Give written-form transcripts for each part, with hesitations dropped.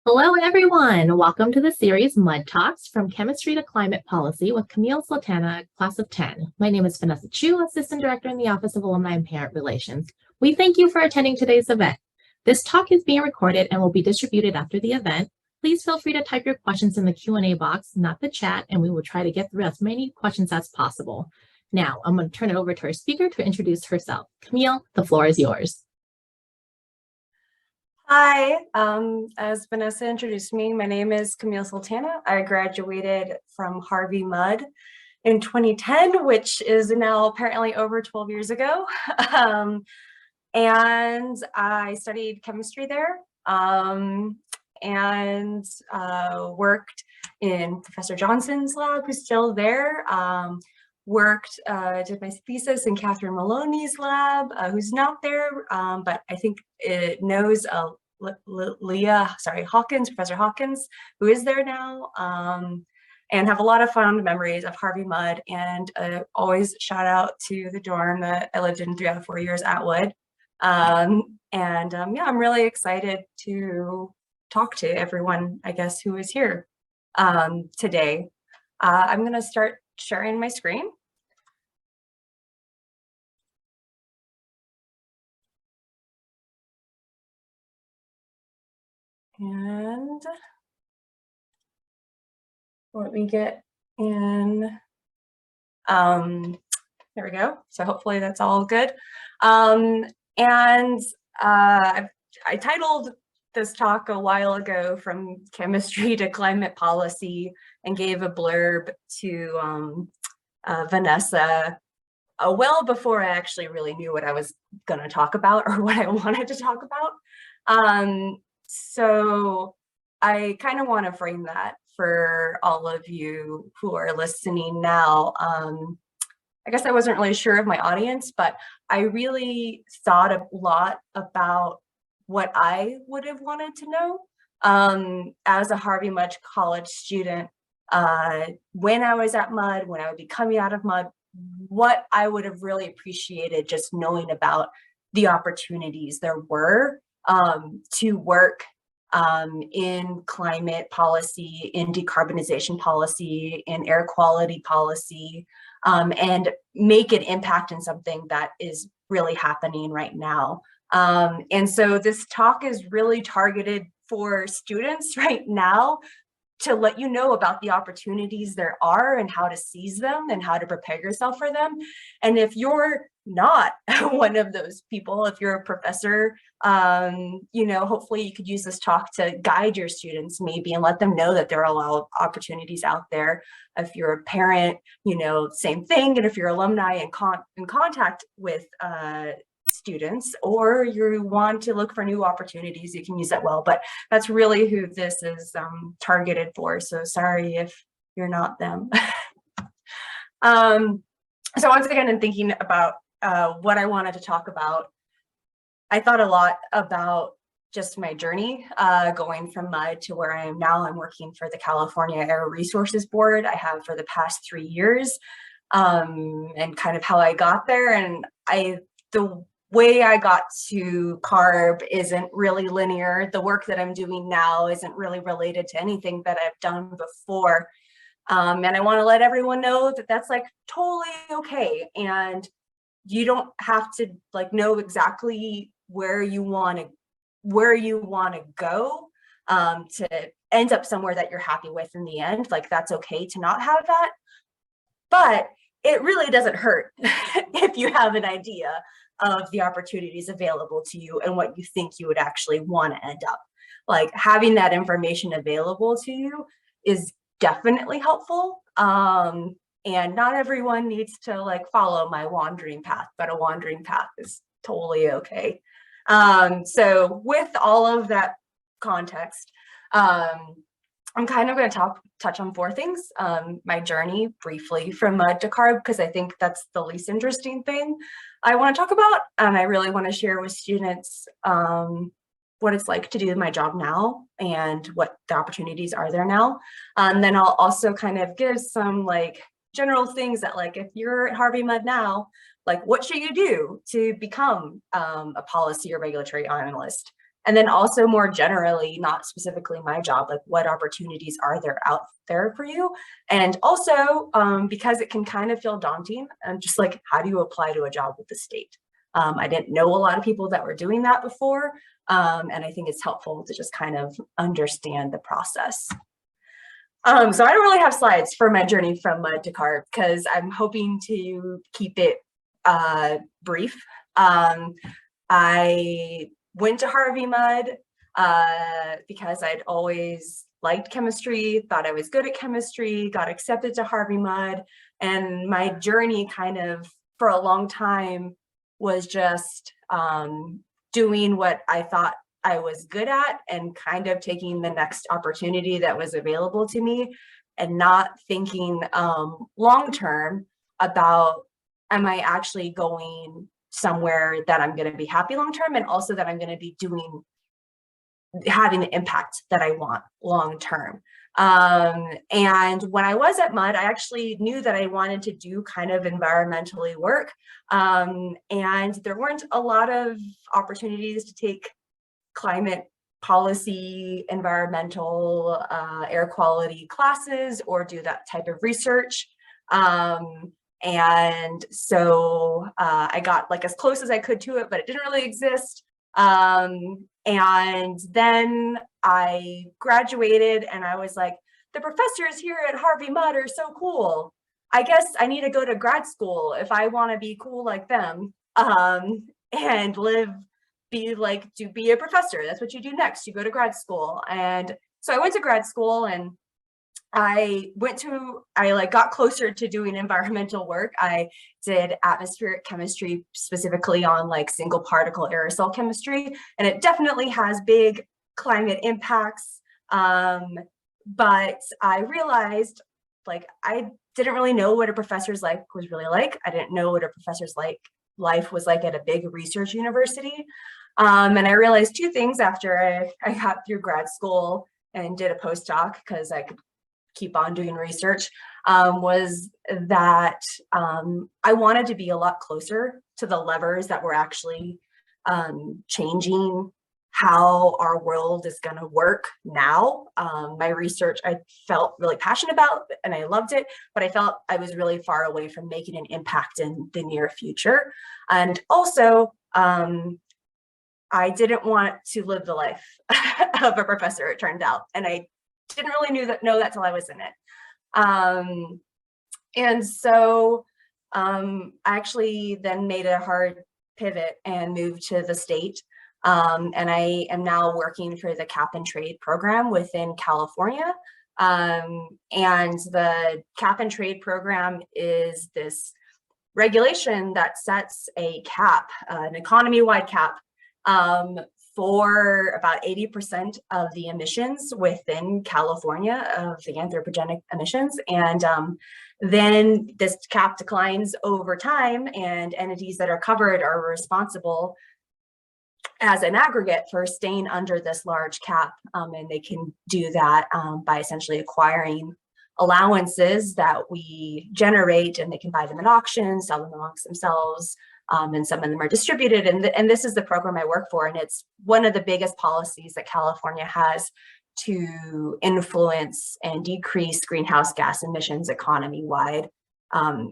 Hello, everyone. Welcome to the series Mud Talks from Chemistry to Climate Policy with Camille Sultana, class of 10. My name is Vanessa Chu, Assistant Director in the Office of Alumni and Parent Relations. We thank you for attending today's event. This talk is being recorded and will be distributed after the event. Please feel free to type your questions in the Q&A box, not the chat, and we will try to get through as many questions as possible. Now, I'm going to turn it over to our speaker to introduce herself. Camille, the floor is yours. Hi, as Vanessa introduced me, my name is Camille Sultana. I graduated from Harvey Mudd in 2010, which is now apparently over 12 years ago. And I studied chemistry there and worked in Professor Johnson's lab, who's still there. Did my thesis in Catherine Maloney's lab, who's not there, but I think it knows Professor Hawkins, who is there now, and have a lot of fond memories of Harvey Mudd, and always shout out to the dorm that I lived in 3 out of 4 years at Wood. Yeah, I'm really excited to talk to everyone, I guess, who is here today. I'm going to start sharing my screen. And let me get in, there we go. So hopefully that's all good. I titled this talk a while ago From Chemistry to Climate Policy, and gave a blurb to Vanessa well before I actually really knew what I was going to talk about or what I wanted to talk about. So I kind of want to frame that for all of you who are listening now. I guess I wasn't really sure of my audience, but I really thought a lot about what I would have wanted to know as a Harvey Mudd College student, when I was at Mudd, when I would be coming out of Mudd, what I would have really appreciated just knowing about the opportunities there were to work in climate policy, in decarbonization policy, in air quality policy, and make an impact in something that is really happening right now. And so this talk is really targeted for students right now to let you know about the opportunities there are and how to seize them and how to prepare yourself for them. And if you're not one of those people, if you're a professor, hopefully you could use this talk to guide your students maybe and let them know that there are a lot of opportunities out there. If you're a parent, same thing. And if you're alumni in contact with students, or you want to look for new opportunities, you can use that well. But that's really who this is targeted for. So sorry if you're not them. So once again, in thinking about what I wanted to talk about, I thought a lot about just my journey going from Mudd to where I am now. I'm working for the California Air Resources Board. I have for the past 3 years, and kind of how I got there. And the way I got to CARB isn't really linear. The work that I'm doing now isn't really related to anything that I've done before. And I want to let everyone know that that's like totally okay. And you don't have to know exactly where you want to go to end up somewhere that you're happy with in the end. That's okay to not have that. But it really doesn't hurt if you have an idea of the opportunities available to you and what you think you would actually want to end up. Having that information available to you is definitely helpful. And not everyone needs to follow my wandering path, but a wandering path is totally okay. So with all of that context, I'm kind of going to touch on 4 things. My journey briefly from Mudd to CARB, because I think that's the least interesting thing I want to talk about. And I really want to share with students what it's like to do my job now and what the opportunities are there now. And then I'll also kind of give some general things that if you're at Harvey Mudd now, what should you do to become a policy or regulatory analyst? And then also more generally, not specifically my job, like what opportunities are there out there for you? And also because it can kind of feel daunting, and just like, how do you apply to a job with the state? I didn't know a lot of people that were doing that before. And I think it's helpful to just kind of understand the process. So I don't really have slides for my journey from Mud to CARB because I'm hoping to keep it brief. I went to Harvey Mud because I'd always liked chemistry, thought I was good at chemistry, got accepted to Harvey Mud, and my journey kind of for a long time was just doing what I thought I was good at and kind of taking the next opportunity that was available to me and not thinking long-term about, am I actually going somewhere that I'm going to be happy long-term, and also that I'm going to be having the impact that I want long-term. And when I was at Mud, I actually knew that I wanted to do kind of environmentally work. And there weren't a lot of opportunities to take climate policy, environmental, air quality classes or do that type of research. And so I got like as close as I could to it, but it didn't really exist. And then I graduated and I was like, the professors here at Harvey Mud are so cool. I guess I need to go to grad school if I want to be cool like them, and be a professor. That's what you do next. You go to grad school. And so I went to grad school and I got closer to doing environmental work. I did atmospheric chemistry, specifically on like single particle aerosol chemistry, and it definitely has big climate impacts. But I realized like I didn't really know what a professor's life was really like. I didn't know what a professor's life was like at a big research university. And I realized two things after I got through grad school and did a postdoc, because I could keep on doing research, was that I wanted to be a lot closer to the levers that were actually changing how our world is going to work now. My research I felt really passionate about and I loved it, but I felt I was really far away from making an impact in the near future. And also, I didn't want to live the life of a professor, it turned out, and I didn't really know that till I was in it. And so I actually then made a hard pivot and moved to the state. And I am now working for the cap and trade program within California. And the cap and trade program is this regulation that sets a cap, an economy-wide cap, for about 80% of the emissions within California of the anthropogenic emissions. And then this cap declines over time, and entities that are covered are responsible as an aggregate for staying under this large cap. And they can do that by essentially acquiring allowances that we generate, and they can buy them at auctions, sell them amongst themselves. And some of them are distributed. And this is the program I work for. And it's one of the biggest policies that California has to influence and decrease greenhouse gas emissions economy-wide.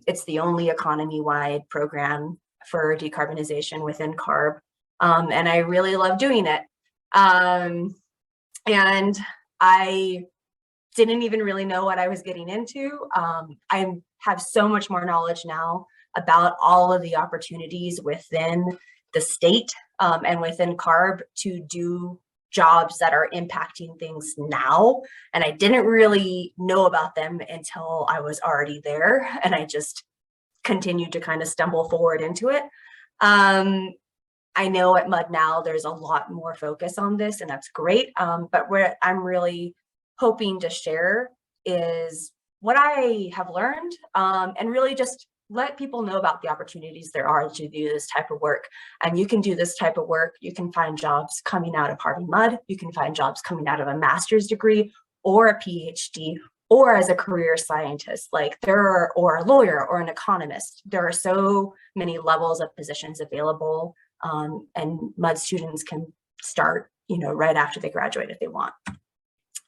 It's the only economy-wide program for decarbonization within CARB. And I really love doing it. And I didn't even really know what I was getting into. I have so much more knowledge now about all of the opportunities within the state and within CARB to do jobs that are impacting things now. And I didn't really know about them until I was already there, and I just continued to kind of stumble forward into it. I know at Mud now there's a lot more focus on this, and that's great. But what I'm really hoping to share is what I have learned, and really just let people know about the opportunities there are to do this type of work. And you can do this type of work. You can find jobs coming out of Harvey Mud. You can find jobs coming out of a master's degree or a PhD, or as a career scientist, or a lawyer or an economist. There are so many levels of positions available, and Mud students can start right after they graduate if they want.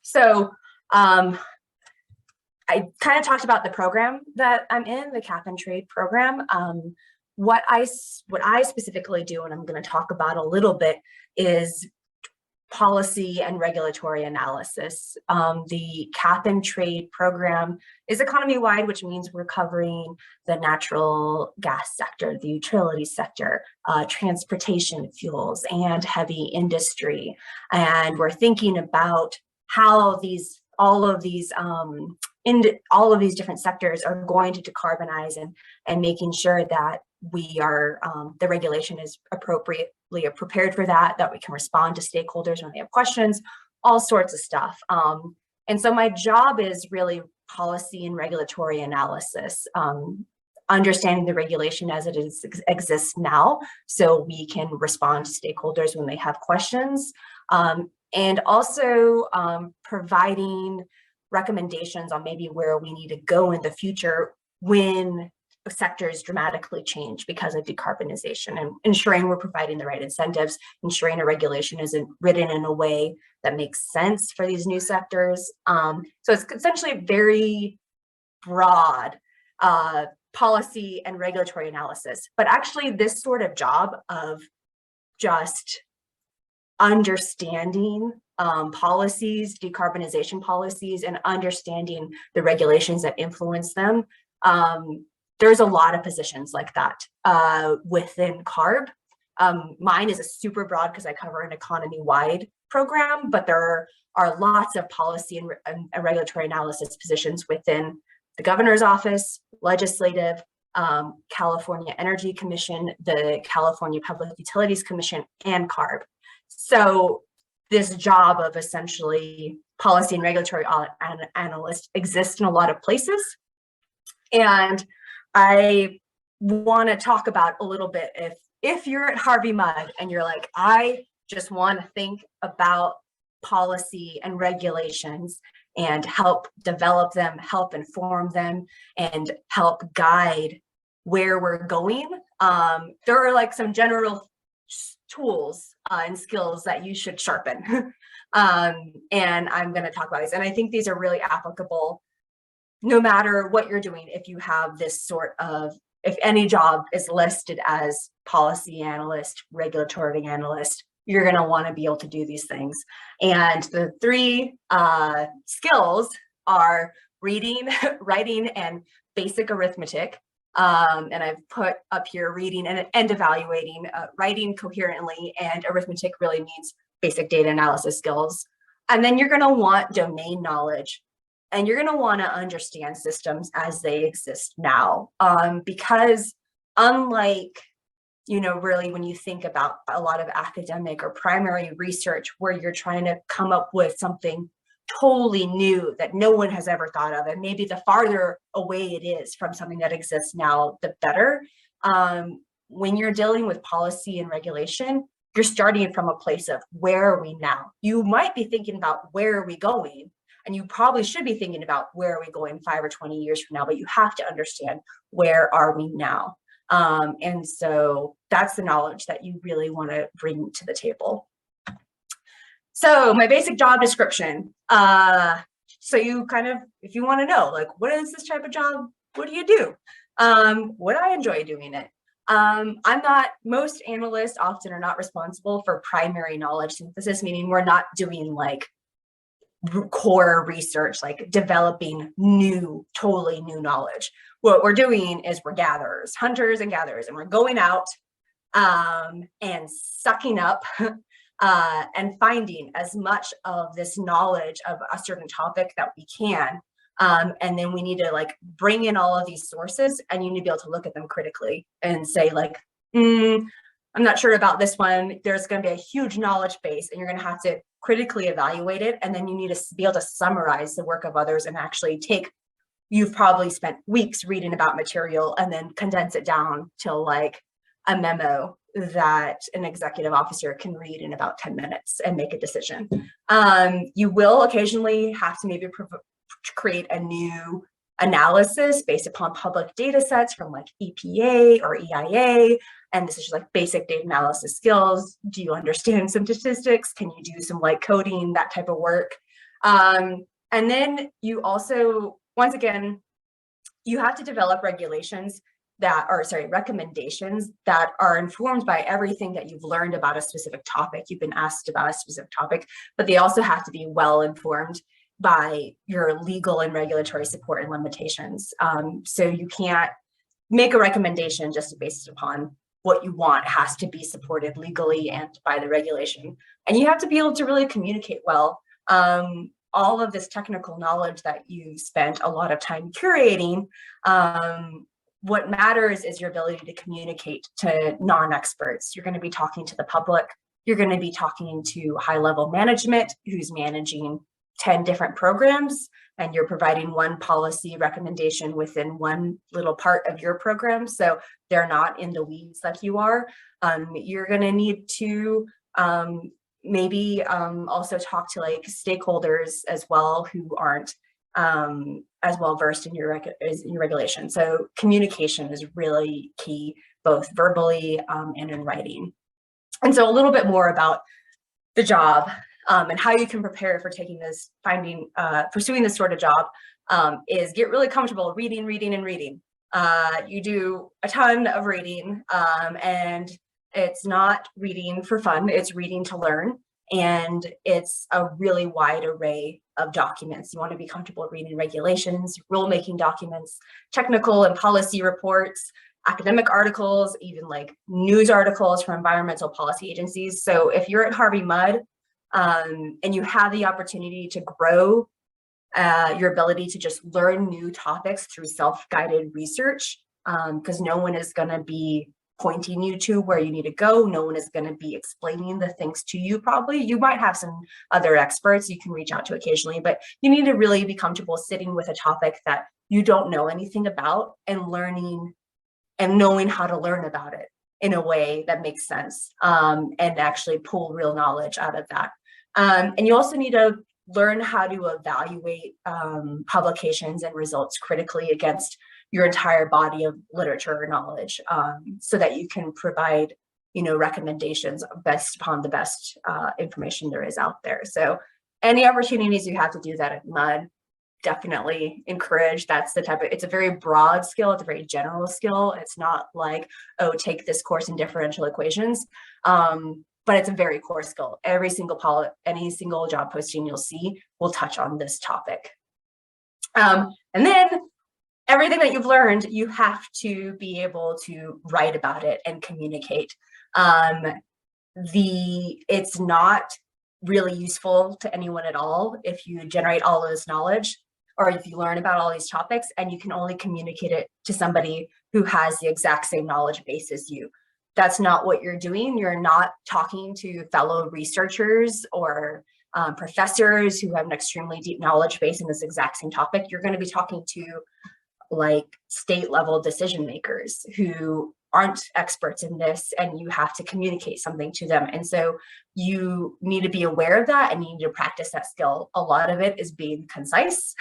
So I kind of talked about the program that I'm in, the Cap and Trade program. What I specifically do, and I'm going to talk about a little bit, is policy and regulatory analysis. The Cap and Trade program is economy-wide, which means we're covering the natural gas sector, the utility sector, transportation fuels, and heavy industry. And we're thinking about how all of these different sectors are going to decarbonize, and making sure that we are the regulation is appropriately prepared for that we can respond to stakeholders when they have questions, all sorts of stuff. And so my job is really policy and regulatory analysis, understanding the regulation as it exists now, so we can respond to stakeholders when they have questions, and also providing recommendations on maybe where we need to go in the future when sectors dramatically change because of decarbonization, and ensuring we're providing the right incentives, ensuring a regulation isn't written in a way that makes sense for these new sectors. So it's essentially very broad policy and regulatory analysis, but actually this sort of job of just understanding policies, decarbonization policies, and understanding the regulations that influence them. There's a lot of positions like that within CARB. Mine is a super broad because I cover an economy-wide program, but there are lots of policy and regulatory analysis positions within the governor's office, legislative, California Energy Commission, the California Public Utilities Commission, and CARB. So this job of essentially policy and regulatory analyst exists in a lot of places. And I want to talk about a little bit, if you're at Harvey Mudd and you're like, I just want to think about policy and regulations and help develop them, help inform them, and help guide where we're going. There are like some general tools and skills that you should sharpen. And I'm going to talk about these. And I think these are really applicable no matter what you're doing. If you have this sort of, if any job is listed as policy analyst, regulatory analyst, you're going to want to be able to do these things. And the three skills are reading, writing, and basic arithmetic. And I've put up here reading and evaluating. Writing coherently and arithmetic really means basic data analysis skills. And then you're going to want domain knowledge, and you're going to want to understand systems as they exist now. Because unlike, really when you think about a lot of academic or primary research where you're trying to come up with something totally new that no one has ever thought of, and maybe the farther away it is from something that exists now, the better. When you're dealing with policy and regulation, you're starting from a place of where are we now? You might be thinking about where are we going, and you probably should be thinking about where are we going 5 or 20 years from now, but you have to understand where are we now. And so that's the knowledge that you really want to bring to the table. So my basic job description. So you kind of, if you want to know, like, what is this type of job? What do you do? Would I enjoy doing it? Most analysts often are not responsible for primary knowledge synthesis, meaning we're not doing like core research, like developing totally new knowledge. What we're doing is we're gatherers, hunters and gatherers, and we're going out and sucking up and finding as much of this knowledge of a certain topic that we can. And then we need to like bring in all of these sources, and you need to be able to look at them critically and say like, I'm not sure about this one. There's going to be a huge knowledge base, and you're going to have to critically evaluate it. And then you need to be able to summarize the work of others and actually you've probably spent weeks reading about material and then condense it down to like a memo that an executive officer can read in about 10 minutes and make a decision. You will occasionally have to maybe create a new analysis based upon public data sets from like EPA or EIA, And this is just like basic data analysis skills. Do you understand some statistics? Can you do some like coding, that type of work? And then you also, once again, you have to develop recommendations that are informed by everything that you've learned about a specific topic. You've been asked about a specific topic, but they also have to be well informed by your legal and regulatory support and limitations. So you can't make a recommendation just based upon what you want. It has to be supported legally and by the regulation. And you have to be able to really communicate well. All of this technical knowledge that you spent a lot of time curating, what matters is your ability to communicate to non-experts. You're going to be talking to the public. You're going to be talking to high-level management who's managing 10 different programs, and you're providing one policy recommendation within one little part of your program. So they're not in the weeds like you are. You're going to need to maybe also talk to like stakeholders as well who aren't as well versed in your regulation. So communication is really key, both verbally and in writing. And so a little bit more about the job and how you can prepare for taking this, pursuing this sort of job is get really comfortable reading. You do a ton of reading, and it's not reading for fun, it's reading to learn. And it's a really wide array of documents. You want to be comfortable reading regulations, rulemaking documents, technical and policy reports, academic articles, even like news articles from environmental policy agencies. So if you're at Harvey Mudd and you have the opportunity to grow your ability to just learn new topics through self-guided research, because no one is going to be pointing you to where you need to go. No one is going to be explaining the things to you probably. You might have some other experts you can reach out to occasionally, but you need to really be comfortable sitting with a topic that you don't know anything about and learning and knowing how to learn about it in a way that makes sense, and actually pull real knowledge out of that. And you also need to learn how to evaluate publications and results critically against your entire body of literature or knowledge, so that you can provide, recommendations based upon the best information there is out there. So any opportunities you have to do that at Mudd, definitely encourage. That's the type of, it's a very broad skill. It's a very general skill. It's not like, oh, take this course in differential equations. But it's a very core skill. Every single any single job posting you'll see will touch on this topic. And then everything that you've learned, you have to be able to write about it and communicate. It's not really useful to anyone at all if you generate all of this knowledge or if you learn about all these topics and you can only communicate it to somebody who has the exact same knowledge base as you. That's not what you're doing. You're not talking to fellow researchers or professors who have an extremely deep knowledge base in this exact same topic. You're going to be talking to like state level decision makers who aren't experts in this, and you have to communicate something to them. And so you need to be aware of that and you need to practice that skill. A lot of it is being concise.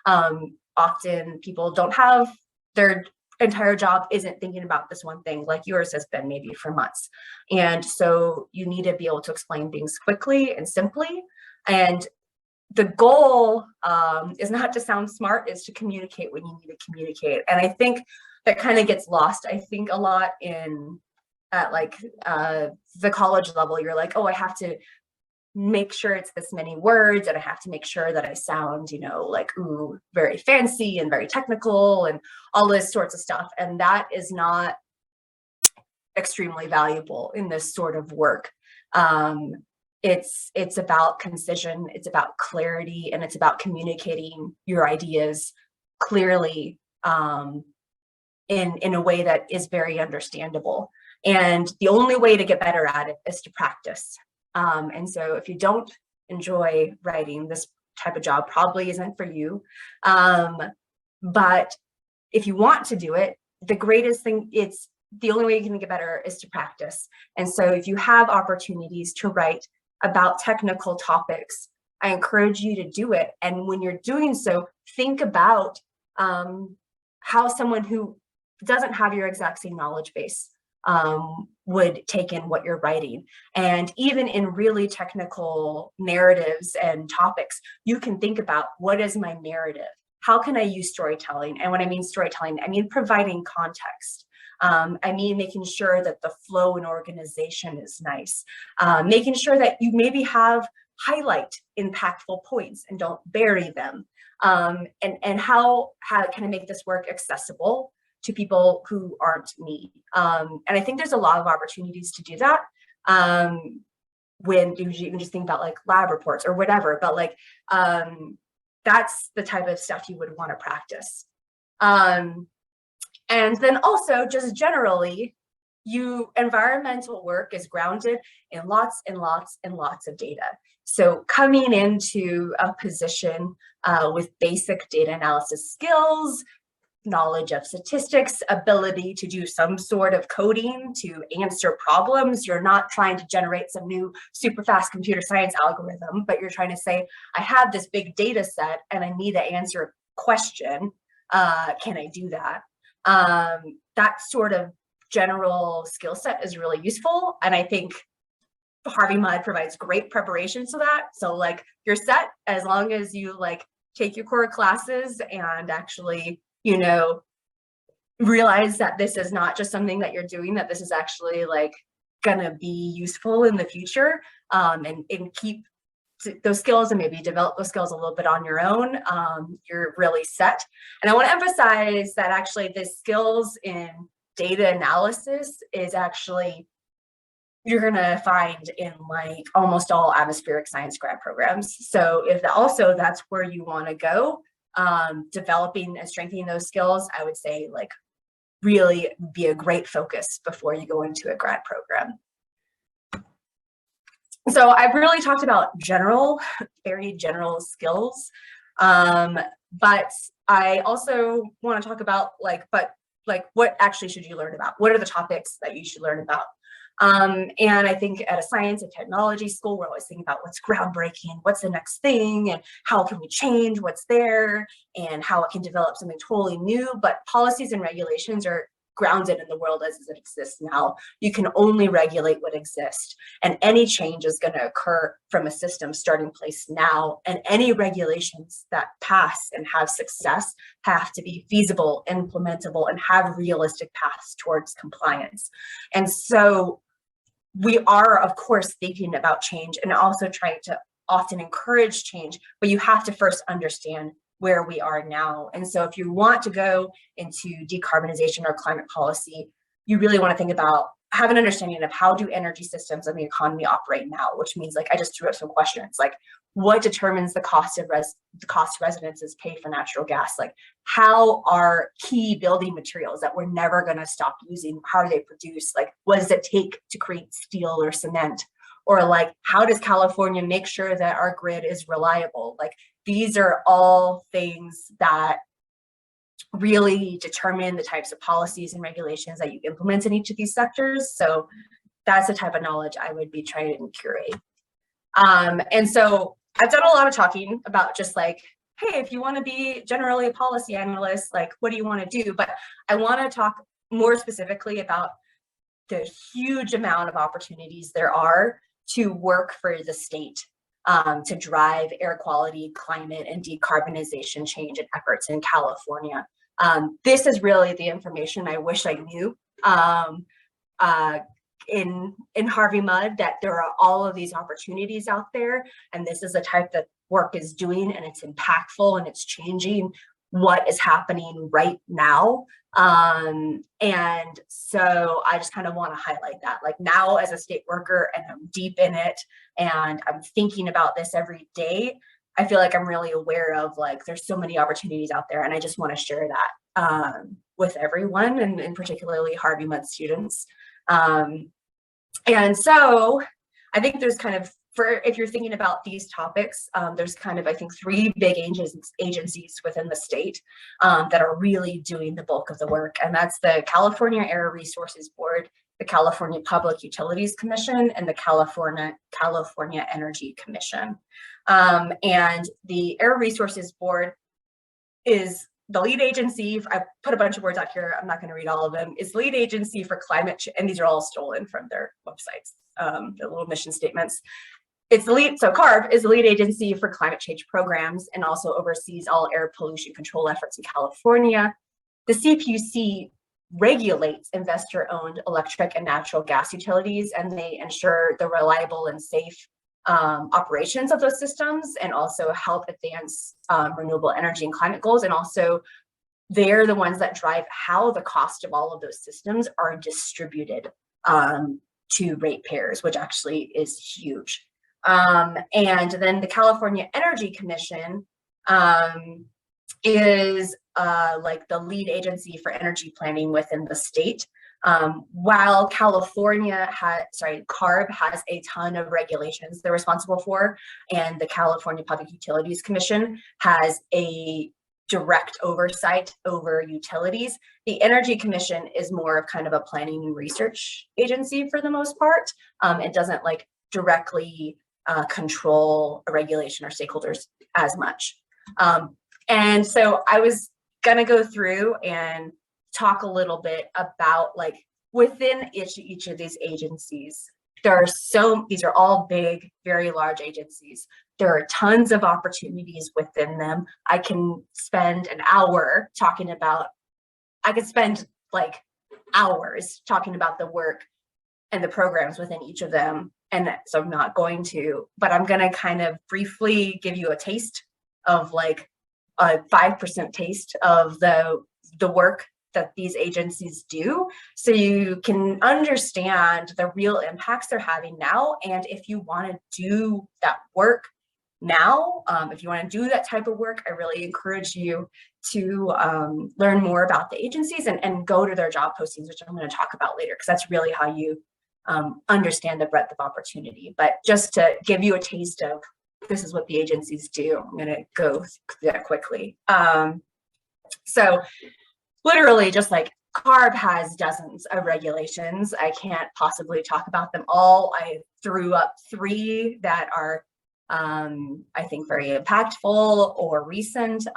Often people don't have their entire job isn't thinking about this one thing like yours has been maybe for months. And so you need to be able to explain things quickly and simply. And the goal is not to sound smart, is to communicate when you need to communicate. And I think that kind of gets lost. I think a lot at like the college level, you're like, oh, I have to make sure it's this many words and I have to make sure that I sound, like, ooh, very fancy and very technical and all this sorts of stuff. And that is not extremely valuable in this sort of work. It's about concision, it's about clarity, and it's about communicating your ideas clearly in a way that is very understandable. And the only way to get better at it is to practice. And so if you don't enjoy writing, this type of job probably isn't for you. But if you want to do it, the greatest thing, it's the only way you can get better is to practice. And so if you have opportunities to write about technical topics, I encourage you to do it. And when you're doing so, think about how someone who doesn't have your exact same knowledge base would take in what you're writing. And even in really technical narratives and topics, you can think about, what is my narrative? How can I use storytelling? And when I mean storytelling, I mean providing context. I mean making sure that the flow and organization is nice. Making sure that you maybe highlight impactful points and don't bury them. And how can I make this work accessible to people who aren't me? And I think there's a lot of opportunities to do that. When you even just think about like lab reports or whatever, but like that's the type of stuff you would want to practice. And then also just generally, environmental work is grounded in lots and lots and lots of data. So coming into a position with basic data analysis skills, knowledge of statistics, ability to do some sort of coding to answer problems. You're not trying to generate some new super fast computer science algorithm, but you're trying to say, I have this big data set and I need to answer a question. Can I do that? That sort of general skill set is really useful. And I think Harvey Mudd provides great preparation to that. So like you're set as long as you like take your core classes and actually, you know, realize that this is not just something that you're doing, that this is actually like gonna be useful in the future, and keep those skills and maybe develop those skills a little bit on your own. You're really set. And I want to emphasize that actually the skills in data analysis is actually you're going to find in like almost all atmospheric science grad programs. So if also that's where you want to go, developing and strengthening those skills, I would say like really be a great focus before you go into a grad program. So I've really talked about very general skills, but I also want to talk about what actually should you learn about? What are the topics that you should learn about? And I think at a science and technology school, we're always thinking about what's groundbreaking, what's the next thing, and how can we change what's there, and how it can develop something totally new. But policies and regulations are grounded in the world as it exists now. You can only regulate what exists, and any change is going to occur from a system starting place now, and any regulations that pass and have success have to be feasible, implementable, and have realistic paths towards compliance. And so we are, of course, thinking about change and also trying to often encourage change, but you have to first understand where we are now. And so if you want to go into decarbonization or climate policy, you really want to think about, have an understanding of how do energy systems of the economy operate now, which means like, I just threw up some questions, like what determines the cost of residences pay for natural gas? Like how are key building materials that we're never going to stop using, how do they produce? Like what does it take to create steel or cement? Or like, how does California make sure that our grid is reliable? Like these are all things that really determine the types of policies and regulations that you implement in each of these sectors. So that's the type of knowledge I would be trying to curate. And so I've done a lot of talking about just like, hey, if you want to be generally a policy analyst, like, what do you want to do? But I want to talk more specifically about the huge amount of opportunities there are to work for the state, to drive air quality, climate, and decarbonization change and efforts in California. This is really the information I wish I knew in Harvey Mudd, that there are all of these opportunities out there, and this is the type that work is doing, and it's impactful, and it's changing what is happening right now. And so I just kind of want to highlight that, like now as a state worker, and I'm deep in it, and I'm thinking about this every day, I feel like I'm really aware of like, there's so many opportunities out there, and I just want to share that with everyone, and particularly Harvey Mudd students. And so I think there's kind of, if you're thinking about these topics, there's kind of, I think, 3 big agencies within the state that are really doing the bulk of the work. And that's the California Air Resources Board, the California Public Utilities Commission, and the California Energy Commission. And the Air Resources Board is the lead agency, I put a bunch of words out here, I'm not going to read all of them, is lead agency for climate change, and these are all stolen from their websites, the little mission statements. It's the lead, so CARB is the lead agency for climate change programs and also oversees all air pollution control efforts in California. The CPUC regulates investor-owned electric and natural gas utilities, and they ensure the reliable and safe operations of those systems, and also help advance renewable energy and climate goals. And also they're the ones that drive how the cost of all of those systems are distributed to ratepayers, which actually is huge. And then the California Energy Commission is like the lead agency for energy planning within the state. While CARB has a ton of regulations they're responsible for, and the California Public Utilities Commission has a direct oversight over utilities, the Energy Commission is more of kind of a planning and research agency for the most part. It doesn't like directly control a regulation or stakeholders as much. And so I was gonna go through and talk a little bit about like within each of these agencies. These are all big, very large agencies. There are tons of opportunities within them. I can spend an hour talking about, I could spend like hours talking about the work and the programs within each of them. And so I'm not going to, but I'm gonna kind of briefly give you a taste of like a 5% taste of the work that these agencies do, so you can understand the real impacts they're having now. And if you want to do that work now, if you want to do that type of work, I really encourage you to learn more about the agencies and go to their job postings, which I'm going to talk about later, because that's really how you understand the breadth of opportunity. But just to give you a taste of this is what the agencies do, I'm going to go through that quickly. So literally, just like CARB has dozens of regulations. I can't possibly talk about them all. I threw up 3 that are, I think, very impactful or recent.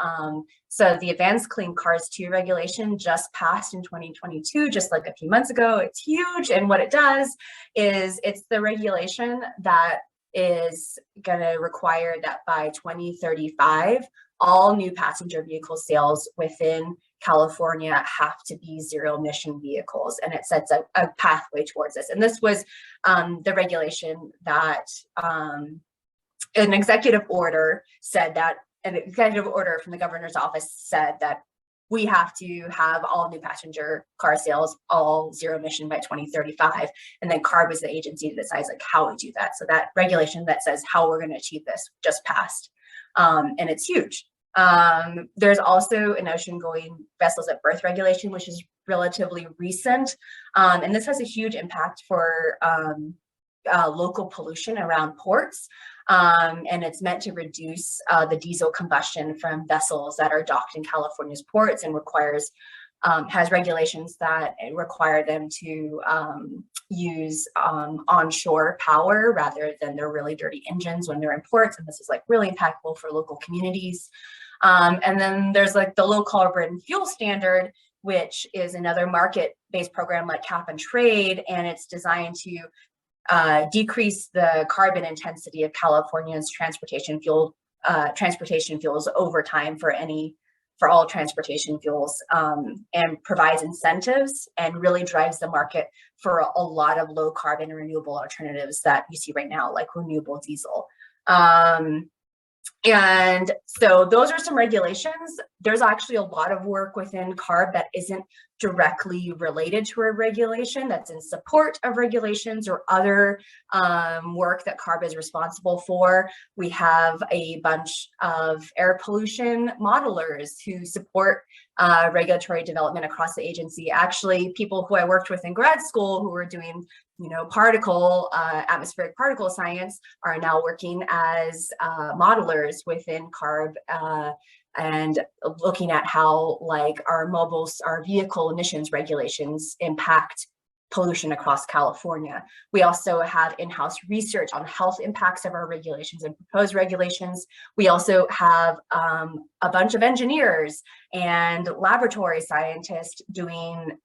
So the Advanced Clean Cars 2 regulation just passed in 2022, just like a few months ago. It's huge. And what it does is it's the regulation that is going to require that by 2035, all new passenger vehicle sales within California have to be zero emission vehicles, and it sets a pathway towards this. And this was the regulation that an executive order said that, an executive order from the governor's office said that we have to have all new passenger car sales all zero emission by 2035. And then CARB is the agency that decides like how we do that. So that regulation that says how we're going to achieve this just passed, and it's huge. There's also an ocean-going vessels at berth regulation, which is relatively recent. And this has a huge impact for local pollution around ports. And it's meant to reduce the diesel combustion from vessels that are docked in California's ports, and has regulations that require them to use onshore power rather than their really dirty engines when they're in ports. And this is like really impactful for local communities. And then there's like the low carbon fuel standard, which is another market-based program like cap and trade, and it's designed to decrease the carbon intensity of California's transportation fuels over time for all transportation fuels, and provides incentives and really drives the market for a lot of low carbon and renewable alternatives that you see right now, like renewable diesel. And so those are some regulations. There's actually a lot of work within CARB that isn't directly related to a regulation, that's in support of regulations or other work that CARB is responsible for. We have a bunch of air pollution modelers who support regulatory development across the agency. Actually, people who I worked with in grad school who were doing, atmospheric particle science are now working as modelers within CARB, and looking at how like our vehicle emissions regulations impact pollution across California. We also have in-house research on health impacts of our regulations and proposed regulations. We also have a bunch of engineers and laboratory scientists doing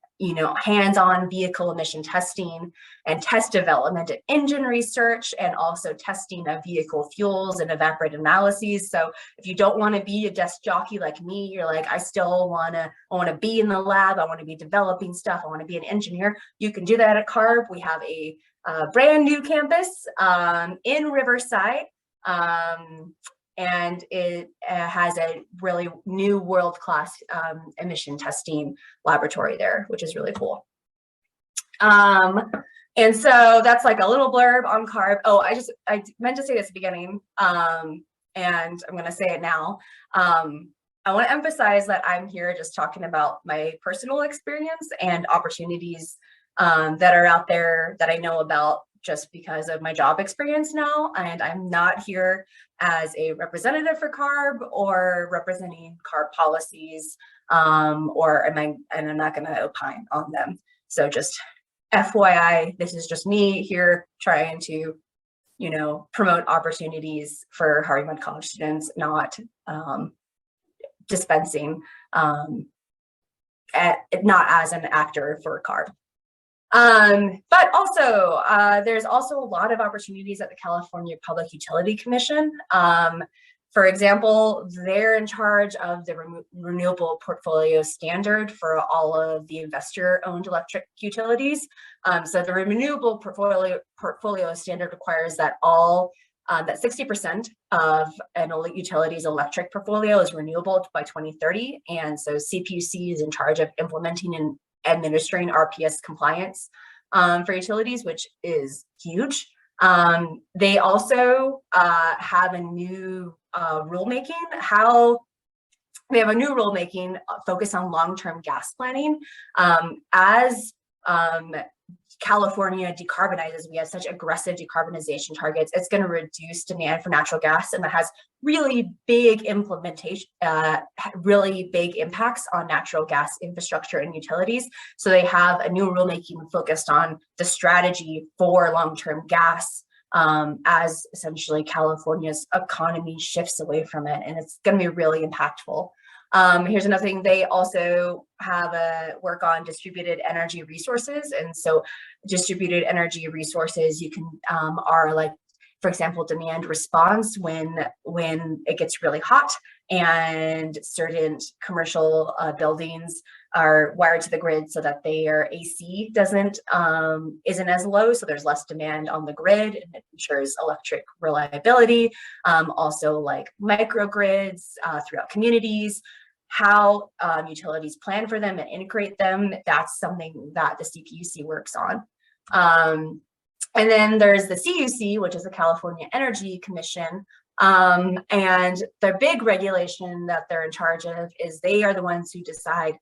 hands-on vehicle emission testing and test development and engine research, and also testing of vehicle fuels and evaporative analyses. So if you don't want to be a desk jockey like me, you're like, I want to be in the lab, I want to be developing stuff, I want to be an engineer, you can do that at CARB. We have a brand new campus in Riverside. And it has a really new world-class emission testing laboratory there, which is really cool. And so that's like a little blurb on CARB. Oh, I meant to say this at the beginning, and I'm going to say it now. I want to emphasize that I'm here just talking about my personal experience and opportunities that are out there that I know about just because of my job experience now. And I'm not here as a representative for CARB or representing CARB policies, and I'm not going to opine on them. So just FYI, this is just me here trying to, promote opportunities for Harvey Mudd College students, not dispensing, not as an actor for CARB. But also, there's also a lot of opportunities at the California Public Utility Commission. For example, they're in charge of the renewable portfolio standard for all of the investor-owned electric utilities. So the renewable portfolio standard requires that that 60% of an utility's electric portfolio is renewable by 2030. And so CPUC is in charge of implementing and administering RPS compliance for utilities, which is huge. They also have a new rulemaking. They have a new rulemaking focused on long-term gas planning. As California decarbonizes, we have such aggressive decarbonization targets, it's going to reduce demand for natural gas, and that has really big really big impacts on natural gas infrastructure and utilities. So they have a new rulemaking focused on the strategy for long-term gas as essentially California's economy shifts away from it, and it's going to be really impactful. Here's another thing. They also have a work on distributed energy resources. And so distributed energy resources, you can are like, for example, demand response when it gets really hot and certain commercial buildings are wired to the grid so that their AC isn't as low, so there's less demand on the grid, and it ensures electric reliability. Also like microgrids throughout communities, how utilities plan for them and integrate them, that's something that the CPUC works on. And then there's the CUC, which is the California Energy Commission. And their big regulation that they're in charge of is they are the ones who decide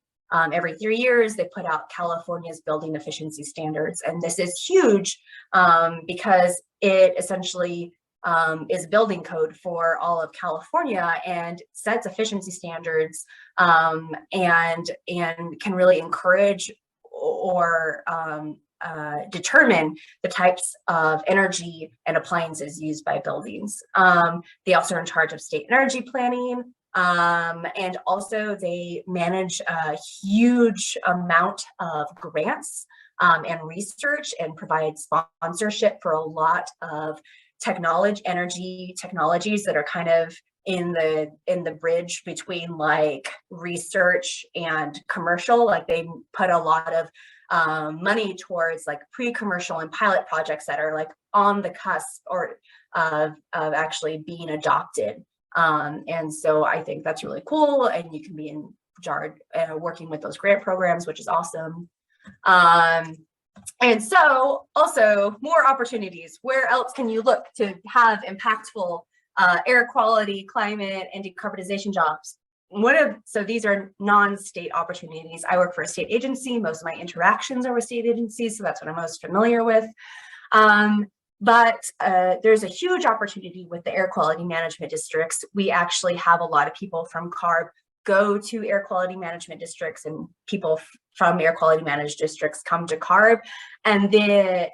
every 3 years, they put out California's building efficiency standards. And this is huge because it essentially is a building code for all of California and sets efficiency standards and can really encourage or determine the types of energy and appliances used by buildings. They also are in charge of state energy planning, and also they manage a huge amount of grants and research and provide sponsorship for a lot of energy technologies that are kind of in the bridge between like research and commercial. Like they put a lot of money towards like pre-commercial and pilot projects that are like on the cusp or of actually being adopted. And so I think that's really cool, and you can be in charge working with those grant programs, which is awesome. And so also more opportunities. Where else can you look to have impactful air quality, climate, and decarbonization jobs? So these are non-state opportunities. I work for a state agency. Most of my interactions are with state agencies, so that's what I'm most familiar with. But there's a huge opportunity with the air quality management districts. We actually have a lot of people from CARB go to air quality management districts, and people from air quality managed districts come to CARB. And the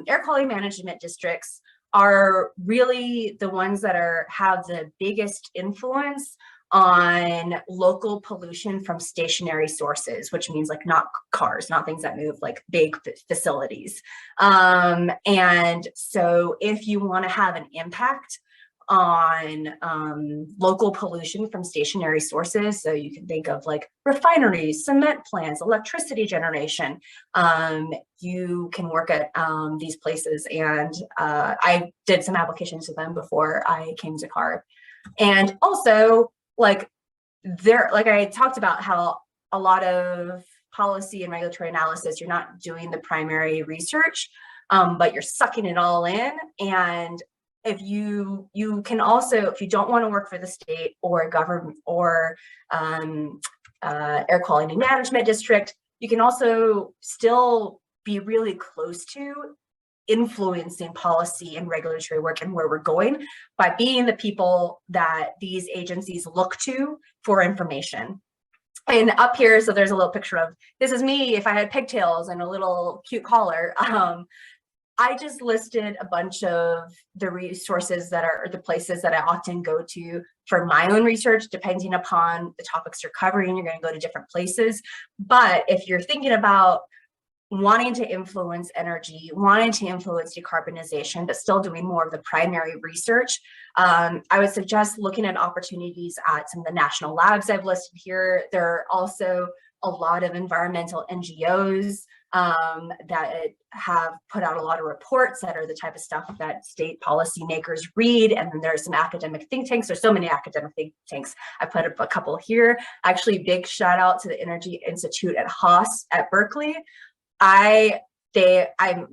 air quality management districts are really the ones that have the biggest influence on local pollution from stationary sources, which means like not cars, not things that move, like big facilities. And so if you want to have an impact on local pollution from stationary sources, so you can think of like refineries, cement plants, electricity generation, you can work at these places. And I did some applications to them before I came to CARB. And also, like I talked about how a lot of policy and regulatory analysis, you're not doing the primary research, but you're sucking it all in. And if you can also, if you don't want to work for the state or government or air quality management district, you can also still be really close to influencing policy and regulatory work and where we're going by being the people that these agencies look to for information. And up here, so there's a little picture of, this is me if I had pigtails and a little cute collar. I just listed a bunch of the resources that are the places that I often go to for my own research. Depending upon the topics you're covering, you're going to go to different places. But if you're thinking about wanting to influence energy, wanting to influence decarbonization, but still doing more of the primary research, I would suggest looking at opportunities at some of the national labs I've listed here. There are also a lot of environmental NGOs that have put out a lot of reports that are the type of stuff that state policymakers read. And then there's some academic think tanks. There's so many academic think tanks. I put up a couple here. Actually, big shout out to the Energy Institute at Haas at Berkeley. I'm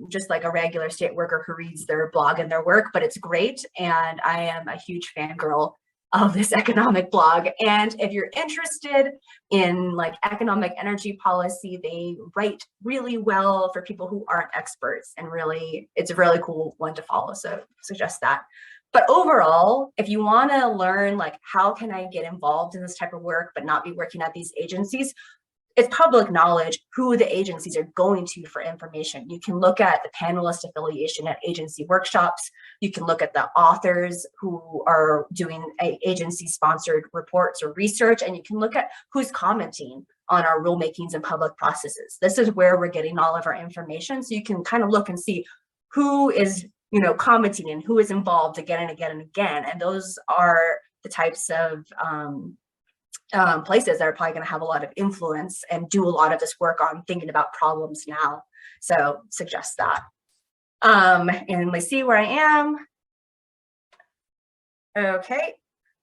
just like a regular state worker who reads their blog and their work, but it's great. And I am a huge fangirl of this economic blog. And if you're interested in like economic energy policy, they write really well for people who aren't experts, and really, it's a really cool one to follow. So suggest that. But overall, if you want to learn like how can I get involved in this type of work, but not be working at these agencies, it's public knowledge who the agencies are going to for information. You can look at the panelist affiliation at agency workshops. You can look at the authors who are doing agency-sponsored reports or research, and you can look at who's commenting on our rulemakings and public processes. This is where we're getting all of our information. So you can kind of look and see who is, commenting and who is involved again and again and again. And those are the types of places that are probably going to have a lot of influence and do a lot of this work on thinking about problems now. So suggest that. And let's see where I am. Okay.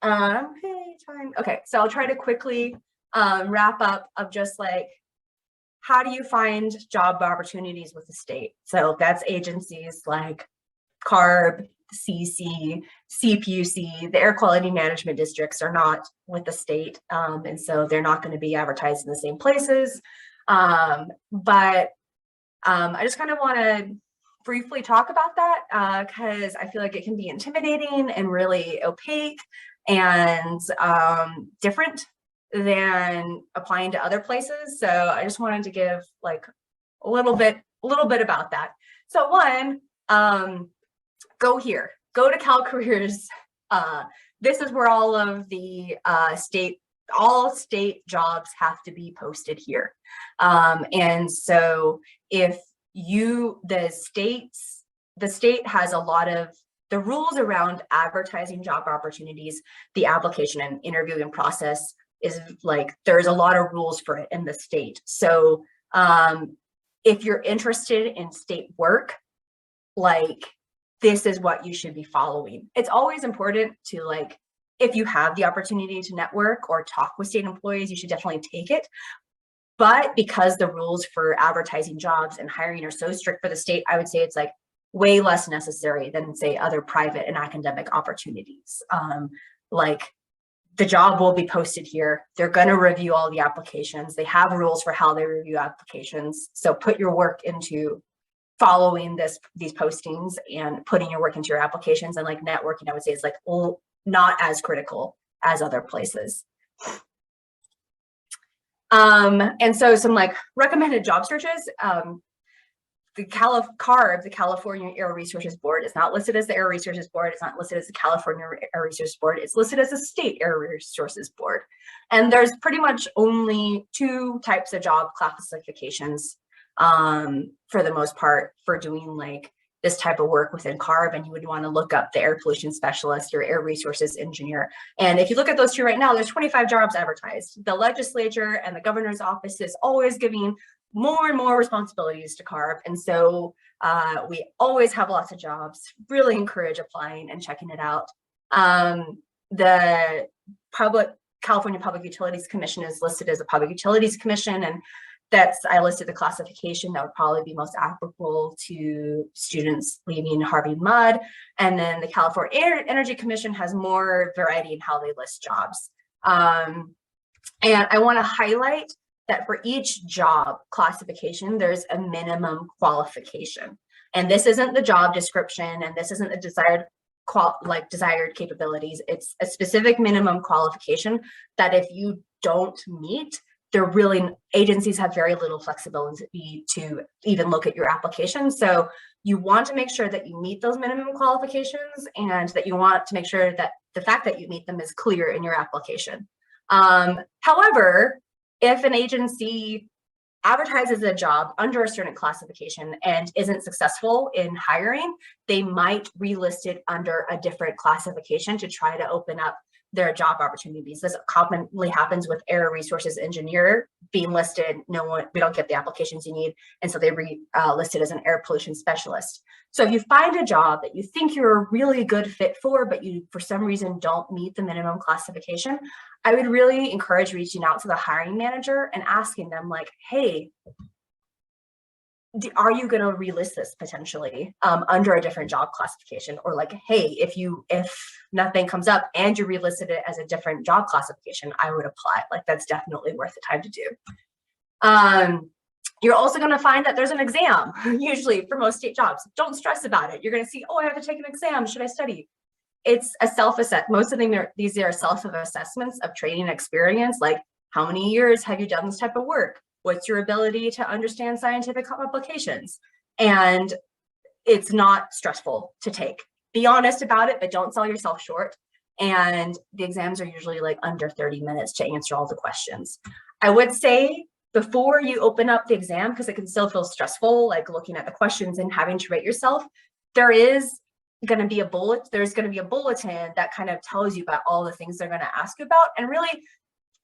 Okay, so I'll try to quickly wrap up of just like, how do you find job opportunities with the state? So that's agencies like CARB, CC, CPUC, the air quality management districts are not with the state, and so they're not going to be advertised in the same places. But I just kind of want to briefly talk about that because I feel like it can be intimidating and really opaque and different than applying to other places. So I just wanted to give like a little bit about that. So one, go here, go to CalCareers. This is where all of the all state jobs have to be posted here. And so if the state has a lot of the rules around advertising job opportunities, the application and interviewing process is like, there's a lot of rules for it in the state. So if you're interested in state work, like, this is what you should be following. It's always important to, like, if you have the opportunity to network or talk with state employees, you should definitely take it. But because the rules for advertising jobs and hiring are so strict for the state, I would say it's like way less necessary than, say, other private and academic opportunities. Like, the job will be posted here. They're going to review all the applications. They have rules for how they review applications. So put your work into following these postings and putting your work into your applications. And like networking, I would say, is like not as critical as other places. And so some like recommended job searches, the CARB, the California Air Resources Board, is not listed as the Air Resources Board. It's not listed as the California Air Resources Board. It's listed as a state Air Resources Board. And there's pretty much only 2 types of job classifications for the most part for doing like this type of work within CARB. And you would want to look up the air pollution specialist or air resources engineer. And if you look at those 2 right now, there's 25 jobs advertised. The legislature and the governor's office is always giving more and more responsibilities to CARB. And so we always have lots of jobs. Really encourage applying and checking it out. The California Public Utilities Commission is listed as a public utilities commission, and I listed the classification that would probably be most applicable to students leaving Harvey Mudd. And then the California Energy Commission has more variety in how they list jobs. And I want to highlight that for each job classification, there's a minimum qualification. And this isn't the job description, and this isn't the desired capabilities. It's a specific minimum qualification that if you don't meet, agencies have very little flexibility to even look at your application. So you want to make sure that you meet those minimum qualifications, and that you want to make sure that the fact that you meet them is clear in your application. However, if an agency advertises a job under a certain classification and isn't successful in hiring, they might relist it under a different classification to try to open up their job opportunities. This commonly happens with air resources engineer being listed. We don't get the applications you need, and so they listed as an air pollution specialist. So if you find a job that you think you're a really good fit for, but you for some reason don't meet the minimum classification, I would really encourage reaching out to the hiring manager and asking them like, hey, are you going to relist this potentially under a different job classification? Or like, hey, if nothing comes up and you relisted it as a different job classification, I would apply. Like, that's definitely worth the time to do. You're also going to find that there's an exam, usually for most state jobs. Don't stress about it. You're going to see, oh, I have to take an exam. Should I study? It's a self-assessment. Most of them these are self-assessments of training experience. Like, how many years have you done this type of work? What's your ability to understand scientific applications? And it's not stressful to take. Be honest about it, but don't sell yourself short. And the exams are usually like under 30 minutes to answer all the questions. I would say before you open up the exam, because it can still feel stressful, like looking at the questions and having to rate yourself, there's going to be a bulletin that kind of tells you about all the things they're going to ask you about, and really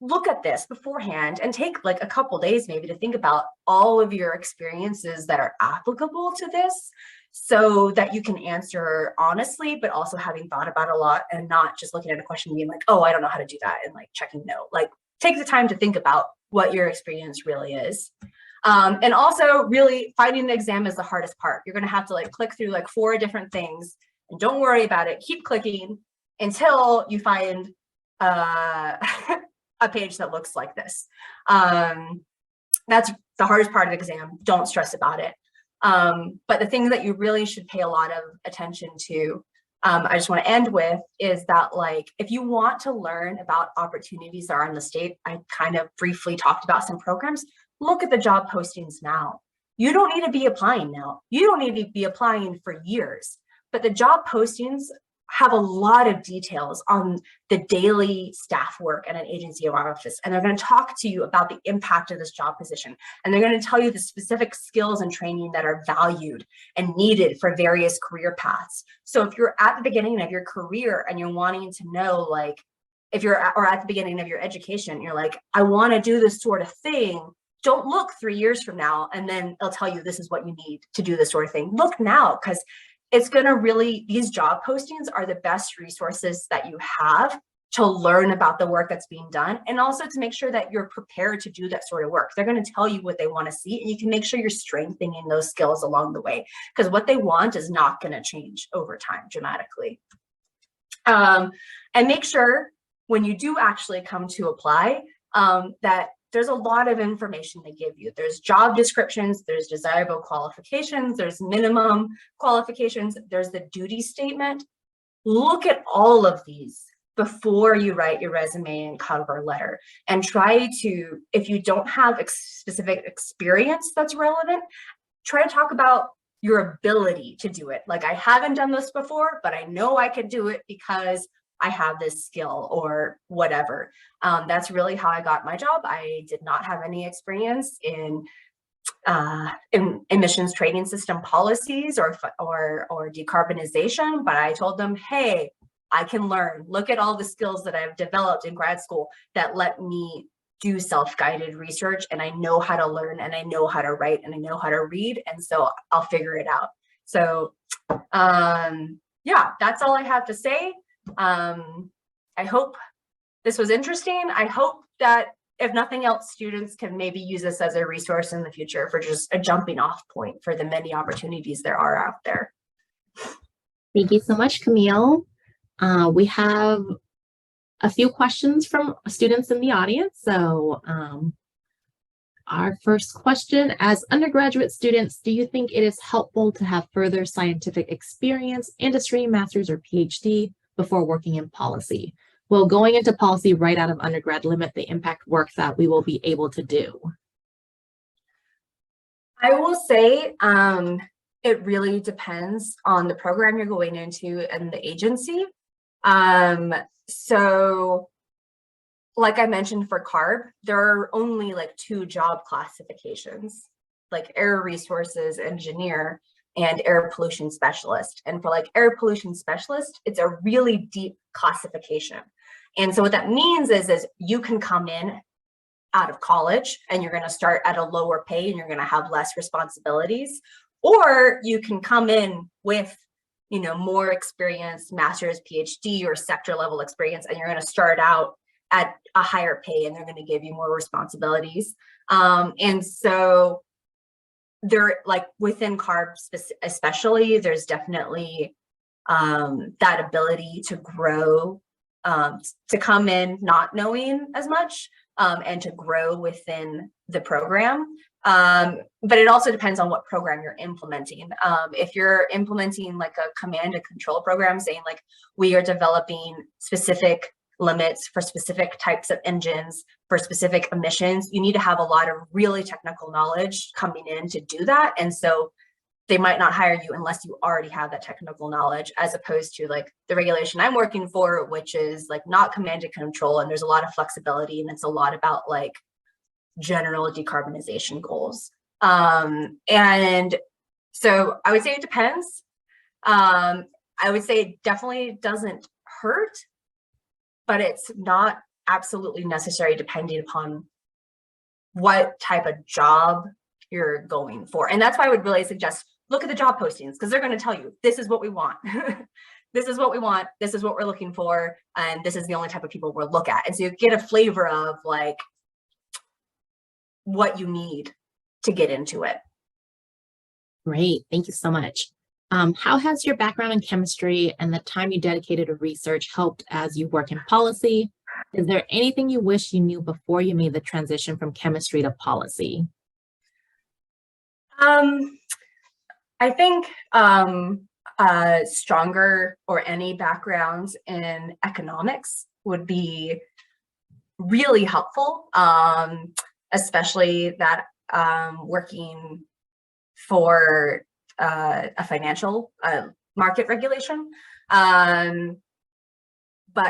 look at this beforehand and take like a couple days maybe to think about all of your experiences that are applicable to this, so that you can answer honestly, but also having thought about it a lot and not just looking at a question and being like, oh, I don't know how to do that, and like checking no. Like, take the time to think about what your experience really is. And also really finding the exam is the hardest part. You're going to have to like click through like 4 different things, and don't worry about it. Keep clicking until you find a page that looks like this. That's the hardest part of the exam. Don't stress about it. But the thing that you really should pay a lot of attention to, I just want to end with, is that like, if you want to learn about opportunities that are in the state, I kind of briefly talked about some programs. Look at the job postings now. You don't need to be applying now. You don't need to be applying for years, but the job postings have a lot of details on the daily staff work at an agency or office. And they're going to talk to you about the impact of this job position. And they're going to tell you the specific skills and training that are valued and needed for various career paths. So if you're at the beginning of your career and you're wanting to know, like, or at the beginning of your education, you're like, I want to do this sort of thing. Don't look 3 years from now and then they'll tell you this is what you need to do this sort of thing. Look now, because it's going to really, these job postings are the best resources that you have to learn about the work that's being done, and also to make sure that you're prepared to do that sort of work. They're going to tell you what they want to see, and you can make sure you're strengthening those skills along the way, because what they want is not going to change over time dramatically. And make sure when you do actually come to apply, that there's a lot of information they give you. There's job descriptions, there's desirable qualifications, there's minimum qualifications, there's the duty statement. Look at all of these before you write your resume and cover letter, and try to, if you don't have specific experience that's relevant, try to talk about your ability to do it. Like, I haven't done this before, but I know I can do it because I have this skill or whatever. That's really how I got my job. I did not have any experience in emissions trading system policies or decarbonization, but I told them, hey, I can learn. Look at all the skills that I've developed in grad school that let me do self-guided research, and I know how to learn, and I know how to write, and I know how to read, and so I'll figure it out. So yeah, that's all I have to say. I hope this was interesting. I hope that, if nothing else, students can maybe use this as a resource in the future for just a jumping off point for the many opportunities there are out there. Thank you so much, Camille. We have a few questions from students in the audience. So our first question: as undergraduate students, do you think it is helpful to have further scientific experience, industry, master's, or PhD before working in policy? Will going into policy right out of undergrad limit the impact work that we will be able to do? I will say it really depends on the program you're going into and the agency. So like I mentioned, for CARB, there are only like 2 job classifications, like air resources engineer and air pollution specialist. And for like air pollution specialist, it's a really deep classification. And so what that means is you can come in out of college and you're going to start at a lower pay and you're going to have less responsibilities, or you can come in with, you know, more experience, master's, PhD, or sector level experience, and you're going to start out at a higher pay and they're going to give you more responsibilities. And so there, like within CARB especially, there's definitely that ability to grow, to come in not knowing as much, and to grow within the program. But it also depends on what program you're implementing. If you're implementing like a command and control program, saying like, we are developing specific limits for specific types of engines for specific emissions, you need to have a lot of really technical knowledge coming in to do that. And so they might not hire you unless you already have that technical knowledge, as opposed to like the regulation I'm working for, which is like not command and control, and there's a lot of flexibility, and it's a lot about like general decarbonization goals. And so I would say it depends. I would say it definitely doesn't hurt, but it's not absolutely necessary depending upon what type of job you're going for. And that's why I would really suggest look at the job postings, because they're going to tell you, this is what we want. This is what we want. This is what we're looking for. And this is the only type of people we'll look at. And so you get a flavor of like what you need to get into it. Great. Thank you so much. How has your background in chemistry and the time you dedicated to research helped as you work in policy? Is there anything you wish you knew before you made the transition from chemistry to policy? I think stronger or any backgrounds in economics would be really helpful, especially that working for a financial market regulation. But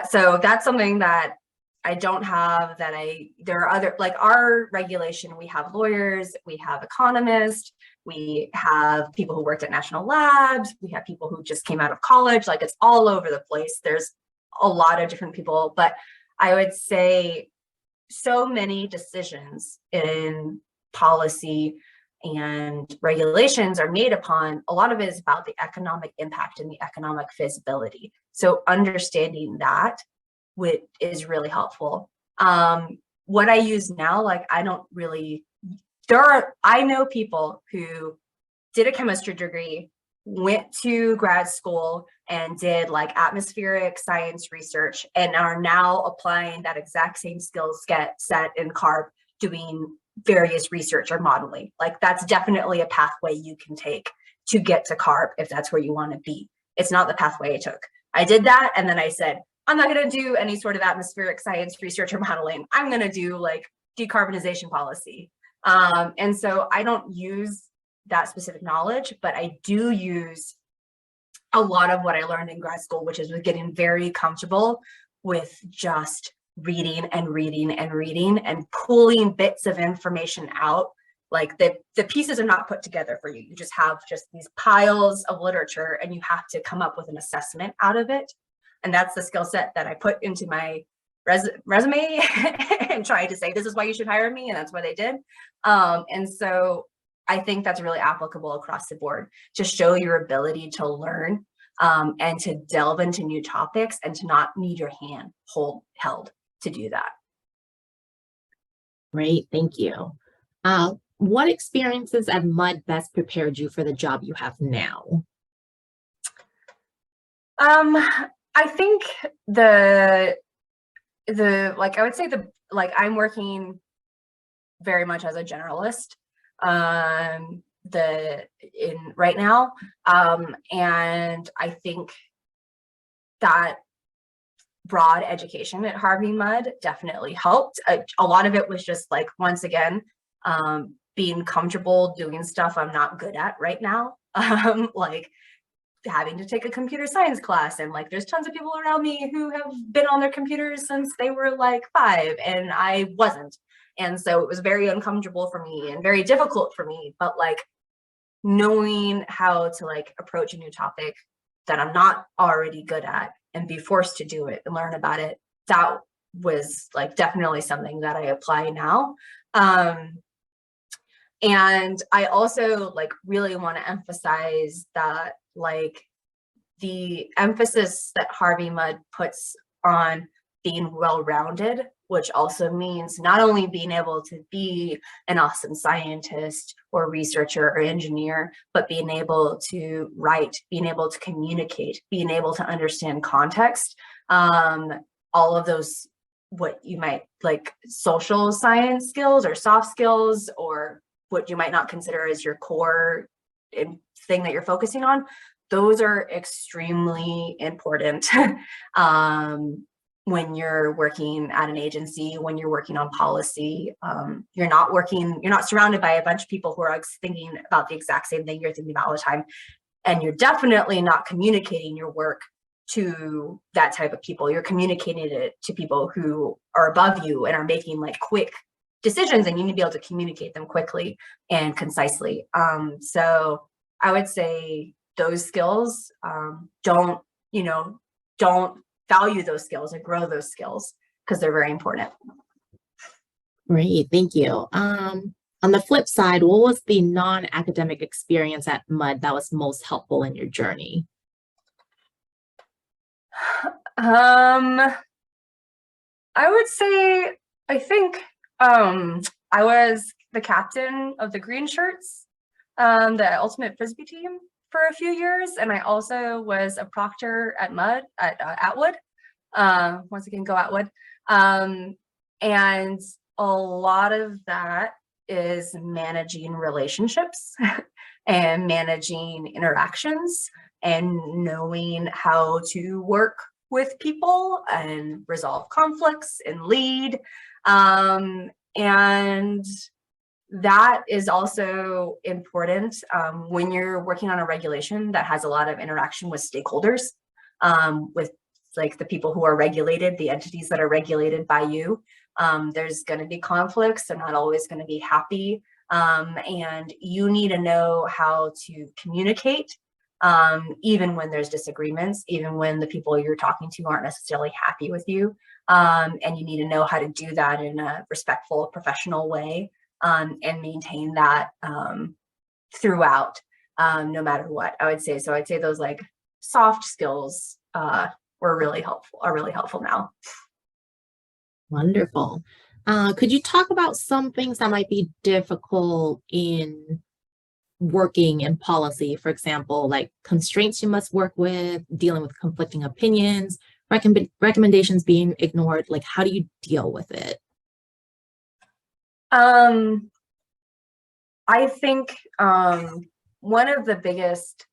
so that's something that I don't have, that there are other, like our regulation, we have lawyers, we have economists, we have people who worked at national labs, we have people who just came out of college, like it's all over the place. There's a lot of different people, but I would say so many decisions in policy and regulations are made upon, a lot of it is about the economic impact and the economic feasibility. So understanding that is really helpful. What I use now, like I don't really, I know people who did a chemistry degree, went to grad school and did like atmospheric science research and are now applying that exact same skill set in CARB, doing various research or modeling. Like that's definitely a pathway you can take to get to CARB if that's where you want to be. It's not the pathway I took. I did that and then I said, I'm not going to do any sort of atmospheric science research or modeling. I'm going to do like decarbonization policy. And so I don't use that specific knowledge, but I do use a lot of what I learned in grad school, which is with getting very comfortable with just reading and reading and reading and pulling bits of information out. Like the pieces are not put together for you. You just have just these piles of literature and you have to come up with an assessment out of it. And that's the skill set that I put into my resume and tried to say, this is why you should hire me. And that's why they did. And so I think that's really applicable across the board to show your ability to learn and to delve into new topics and to not need your hand held to do that. Great, thank you. What experiences at MUD best prepared you for the job you have now? I think I would say I'm working very much as a generalist right now. And I think that broad education at Harvey MUD definitely helped. A lot of it was just like, once again, being comfortable doing stuff I'm not good at right now. Like having to take a computer science class, and like there's tons of people around me who have been on their computers since they were like 5 and I wasn't. And so it was very uncomfortable for me and very difficult for me, but like knowing how to like approach a new topic that I'm not already good at and be forced to do it and learn about it, that was like definitely something that I apply now. And I also like really want to emphasize that like the emphasis that Harvey MUD puts on being well-rounded, which also means not only being able to be an awesome scientist or researcher or engineer, but being able to write, being able to communicate, being able to understand context, all of those, what you might like social science skills or soft skills, or what you might not consider as your core thing that you're focusing on, those are extremely important when you're working at an agency, when you're working on policy. You're not surrounded by a bunch of people who are thinking about the exact same thing you're thinking about all the time. And you're definitely not communicating your work to that type of people. You're communicating it to people who are above you and are making like quick decisions, and you need to be able to communicate them quickly and concisely. So I would say those skills, don't value those skills and grow those skills because they're very important. Great, thank you. On the flip side, what was the non-academic experience at MUD that was most helpful in your journey? I would say, I think I was the captain of the green shirts, the ultimate Frisbee team for a few years. And I also was a proctor at MUD at Atwood. Once again, go Atwood. And a lot of that is managing relationships and managing interactions and knowing how to work with people and resolve conflicts and lead. And that is also important when you're working on a regulation that has a lot of interaction with stakeholders, with like the people who are regulated, the entities that are regulated by you. There's going to be conflicts. They're not always going to be happy. And you need to know how to communicate, even when there's disagreements, even when the people you're talking to aren't necessarily happy with you. And you need to know how to do that in a respectful, professional way, and maintain that throughout, no matter what. I would say those like soft skills are really helpful now. Wonderful. Could you talk about some things that might be difficult in working in policy? For example, like constraints you must work with, dealing with conflicting opinions, recommendations being ignored. Like, how do you deal with it? I think one of the biggest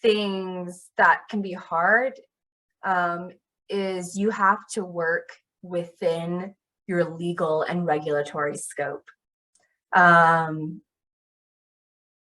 things that can be hard is you have to work within your legal and regulatory scope.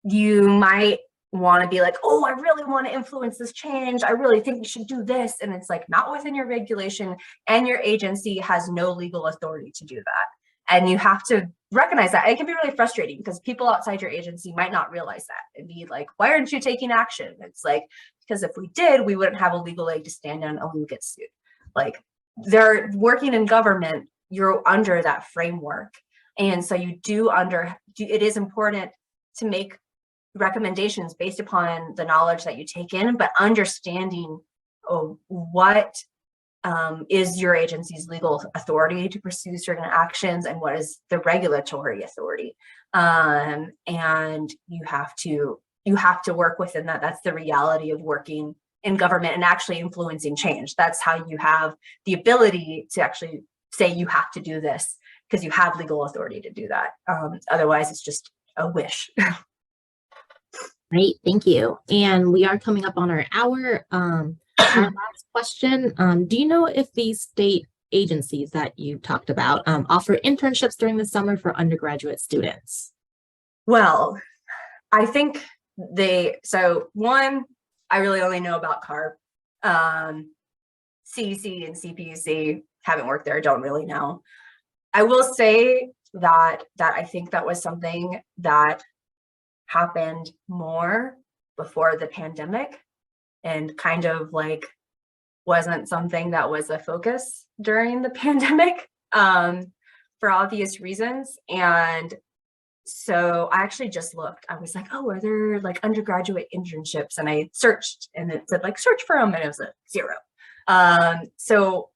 You might want to be like, oh, I really want to influence this change. I really think we should do this. And it's like not within your regulation, and your agency has no legal authority to do that. And you have to recognize that. It can be really frustrating because people outside your agency might not realize that and be like, why aren't you taking action? It's like, because if we did, we wouldn't have a legal leg to stand on and we would get sued. Like, they're working in government, you're under that framework. And so it is important to make recommendations based upon the knowledge that you take in, but understanding what is your agency's legal authority to pursue certain actions and what is the regulatory authority. And you have to work within that. That's the reality of working in government and actually influencing change. That's how you have the ability to actually say you have to do this, because you have legal authority to do that. Otherwise, it's just a wish. Great, thank you. And we are coming up on our hour. Our last question, do you know if these state agencies that you talked about offer internships during the summer for undergraduate students? Well, I think one, I really only know about CARB. CEC and CPUC, haven't worked there, don't really know. I will say that I think that was something that happened more before the pandemic and kind of like wasn't something that was a focus during the pandemic for obvious reasons. And so I actually just looked. I was like, oh, are there like undergraduate internships? And I searched and it said like search for them, and it was a 0. So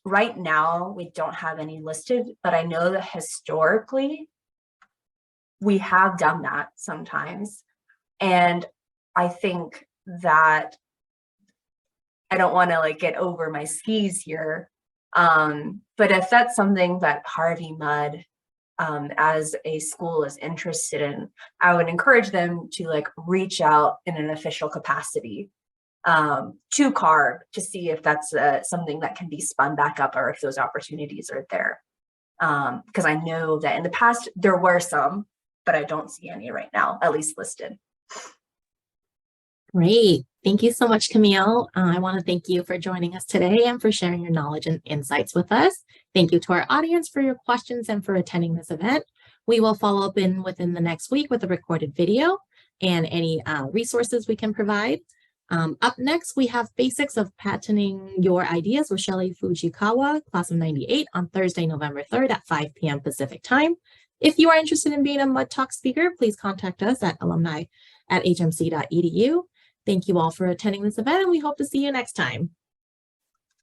right now we don't have any listed, but I know that historically we have done that sometimes. And I think that I don't want to like get over my skis here. But if that's something that Harvey Mudd as a school is interested in, I would encourage them to like reach out in an official capacity to CARB to see if that's something that can be spun back up or if those opportunities are there. Because I know that in the past there were some, but I don't see any right now, at least listed. Great. Thank you so much, Camille. I want to thank you for joining us today and for sharing your knowledge and insights with us. Thank you to our audience for your questions and for attending this event. We will follow up within the next week with a recorded video and any resources we can provide. Up next, we have Basics of Patenting Your Ideas with Shelley Fujikawa, class of 98, on Thursday, November 3rd at 5 p.m. Pacific time. If you are interested in being a Mud Talk speaker, please contact us at alumni@hmc.edu. Thank you all for attending this event, and we hope to see you next time.